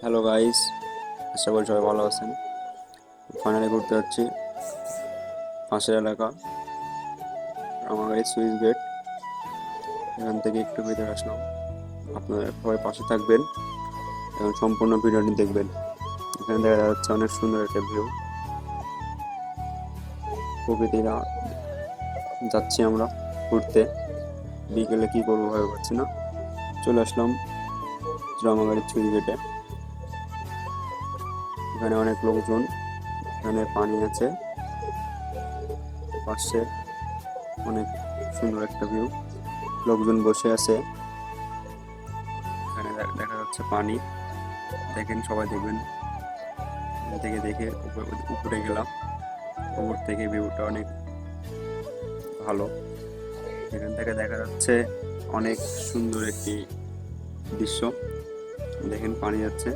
Hello guys, আশা করি সবাই ভালো আছেন। ফাইনালি ঘুরতে যাচ্ছি পাশের এলাকা রামাগাড়ি সুইচ গেট। এখান থেকে একটু ভিতরে আসলাম। আপনারা সবাই পাশে থাকবেন এবং সম্পূর্ণ ভিডিওটি দেখবেন। এখানে দেখা যাচ্ছে অনেক সুন্দর একটা ভিউ। প্রকৃতিরা যাচ্ছি আমরা ঘুরতে। বিকেলে কি করবো ভেবে পাচ্ছি না। চলে আসলাম রামাগাড়ি সুইচ গেটে। এখানে অনেক লোকজন, এখানে পানি আছে, পাশে অনেক সুন্দর একটা ভিউ। লোকজন বসে আছে, এখানে দেখা যাচ্ছে পানি। দেখেন, সবাই দেখবেন। এখান থেকে দেখে উপরে গেলাম। উপর থেকে ভিউটা অনেক ভালো। এখান থেকে দেখা যাচ্ছে অনেক সুন্দর একটি দৃশ্য। দেখেন পানি যাচ্ছে,